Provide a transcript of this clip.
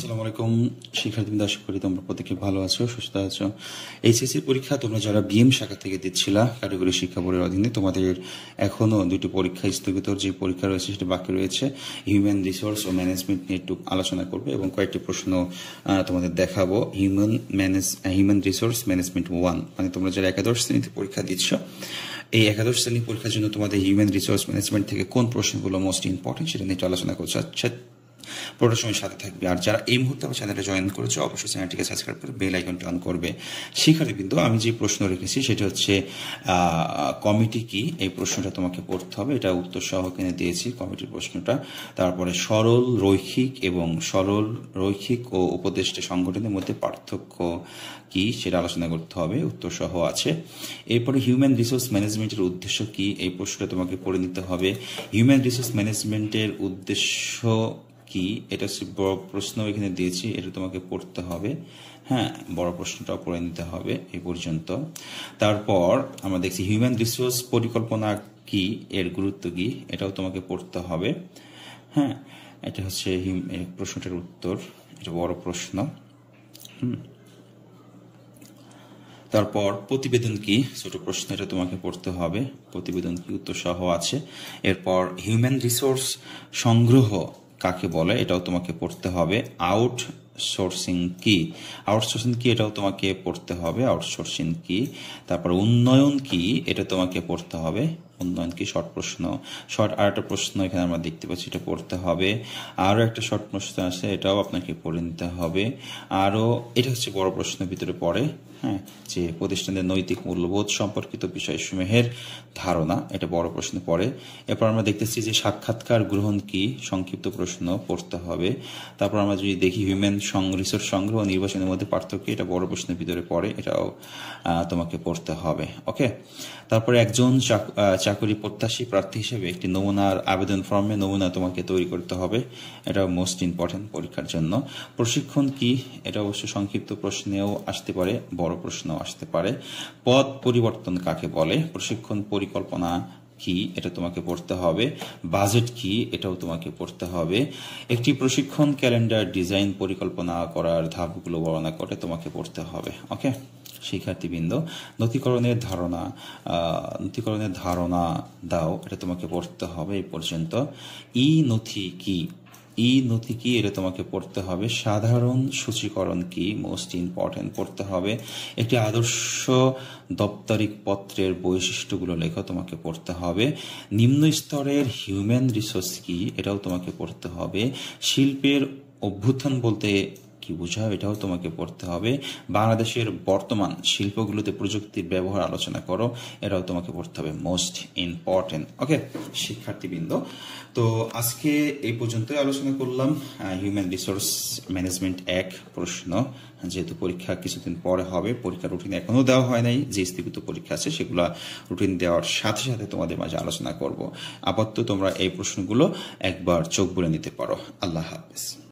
আসসালামু আলাইকুম শিক্ষার্থীবৃন্দ, আশা করি তোমরা প্রত্যেকে ভালো আছো, সুস্থ আছো। এইচএসসি পরীক্ষা তোমরা যারা বিএম শাখা থেকে দিচ্ছিলা কারিগরি শিক্ষা বোর্ডের অধীনে, তোমাদের এখনো দুটি পরীক্ষা স্থগিত যে পরীক্ষা রয়েছে সেটা বাকি রয়েছে। হিউম্যান রিসোর্স ও ম্যানেজমেন্ট নিয়ে একটু আলোচনা করবে এবং কয়েকটি প্রশ্ন তোমাদের দেখাবো। হিউম্যান রিসোর্স ম্যানেজমেন্ট 1, মানে তোমরা যারা একাদশ শ্রেণীতে পরীক্ষা দিচ্ছ, এই একাদশ শ্রেণী পরীক্ষার জন্য তোমাদের হিউম্যান রিসোর্স ম্যানেজমেন্ট থেকে কোন প্রশ্নগুলো মোস্ট ইম্পর্টেন্ট সেটা নিয়ে আলোচনা করছো। আচ্ছা, পুরোটা সময় সাথে থাকবে। আর যারা এই মুহূর্তে আমার চ্যানেলে জয়েন করেছে অবশ্যই চ্যানেলটিকে সাবস্ক্রাইব করে বেল আইকনটি অন করবে। শিক্ষার্থীবৃন্দ, আমি যে প্রশ্ন রেখেছি সেটা হচ্ছে কমিটি কি, এই প্রশ্নটা তোমাকে পড়তে হবে। এটা উত্তর সহ কিনে দিয়েছি কমিটির প্রশ্নটা। তারপরে সরল রৈখিক ও উপদেষ্টা সংগঠনের মধ্যে পার্থক্য কি সেটা আলোচনা করতে হবে, উত্তর সহ আছে। এরপরে হিউম্যান রিসোর্স ম্যানেজমেন্টের উদ্দেশ্য কি, এই প্রশ্নটা তোমাকে পড়ে নিতে হবে। হিউম্যান রিসোর্স ম্যানেজমেন্টের উদ্দেশ্য কি, এটা হচ্ছে বড় প্রশ্ন এখানে দিয়েছি, এটা তোমাকে পড়তে হবে। হ্যাঁ, বড় প্রশ্নটাও পড়ে নিতে হবে এই পর্যন্ত। তারপর আমরা দেখছি হিউম্যান রিসোর্স পরিকল্পনা কি, এর গুরুত্ব কি, এটাও তোমাকে পড়তে হবে। হ্যাঁ, এটা হচ্ছে প্রশ্নটার উত্তর, এটা বড় প্রশ্ন। তারপর প্রতিবেদন কি, ছোট প্রশ্ন, এটা তোমাকে পড়তে হবে। প্রতিবেদন কি উত্তর সহ আছে। এরপর হিউম্যান রিসোর্স সংগ্রহ কাকে বলে, এটাও তোমাকে পড়তে হবে। আউটসোর্সিং কি, এটাও তোমাকে পড়তে হবে। আউটসোর্সিং কি, তারপর উন্নয়ন কি, এটা তোমাকে পড়তে হবে। উন্নয়ন কি শর্ট প্রশ্ন। আর একটা প্রশ্ন এখানে আমরা দেখতে পাচ্ছি, এটা পড়তে হবে। আরো একটা শর্ট প্রশ্ন আছে, এটাও আপনাকে পড়ে নিতে হবে। আরো এটা হচ্ছে বড় প্রশ্নের ভিতরে পড়ে, হ্যাঁ, যে প্রতিষ্ঠানের নৈতিক মূল্যবোধ সম্পর্কিত বিষয়সমূহের ধারণা, এটা বড় প্রশ্নে পড়ে। এরপর আমরা দেখতেছি যে সাক্ষাৎকার গ্রহণ কি, সংক্ষিপ্ত প্রশ্ন পড়তে হবে। তারপর আমরা যদি দেখি হিউম্যান রিসোর্স সংগ্রহ ও নির্বাচনের মধ্যে পার্থক্য, এটা বড় প্রশ্নের ভিতরে পড়ে, এটাও তোমাকে পড়তে হবে। ওকে, তারপরে একজন চাকরি প্রত্যাশী প্রার্থী হিসেবে একটি নমুনার আবেদন ফর্মে নমুনা তোমাকে তৈরি করতে হবে, এটা মোস্ট ইম্পর্টেন্ট পরীক্ষার জন্য। প্রশিক্ষণ কি, এটা অবশ্য সংক্ষিপ্ত প্রশ্নেও আসতে পারে, বড় প্রশ্নও আসতে পারে। পদ পরিবর্তন কাকে বলে, প্রশিক্ষণ পরিকল্পনা কি, এটা তোমাকে পড়তে হবে। বাজেট কি, এটাও তোমাকে পড়তে হবে। একটি প্রশিক্ষণ ক্যালেন্ডার ডিজাইন পরিকল্পনা করার ধাপগুলো বর্ণনা করে তোমাকে পড়তে হবে। ওকে শিক্ষার্থীবৃন্দ, নথিকরণের ধারণা দাও, এটা তোমাকে পড়তে হবে এই পর্যন্ত। ই নথি কি, এটা তোমাকে পড়তে হবে। সাধারণ সূচীকরণ কি, মোস্ট ইম্পর্টেন্ট পড়তে হবে। একটি আদর্শ দপ্তরিক পত্রের বৈশিষ্ট্যগুলো লেখো, তোমাকে পড়তে হবে। নিম্ন স্তরের হিউম্যান রিসোর্স কি, এটাও তোমাকে পড়তে হবে। শিল্পের অভ্যুত্থান বলতে কি বোঝাও, এটাও তোমাকে পড়তে হবে। বাংলাদেশের বর্তমান শিল্পগুলোতে প্রযুক্তির ব্যবহার আলোচনা করো, এটাও তোমাকে পড়তে হবে, মোস্ট ইম্পর্টেন্ট। ওকে শিক্ষার্থীবৃন্দ, তো আজকে এই পর্যন্তই আলোচনা করলাম হিউম্যান রিসোর্স ম্যানেজমেন্ট 1 প্রশ্ন। যেহেতু পরীক্ষা কিছুদিন পরে হবে, পরীক্ষার রুটিন এখনো দেওয়া হয় নাই, যে স্থগিত পরীক্ষা আছে সেগুলা রুটিন দেওয়ার সাথে সাথে তোমাদের মাঝে আলোচনা করব। আপাতত তোমরা এই প্রশ্নগুলো একবার চোখ বুলে নিতে পারো। আল্লাহ হাফেজ।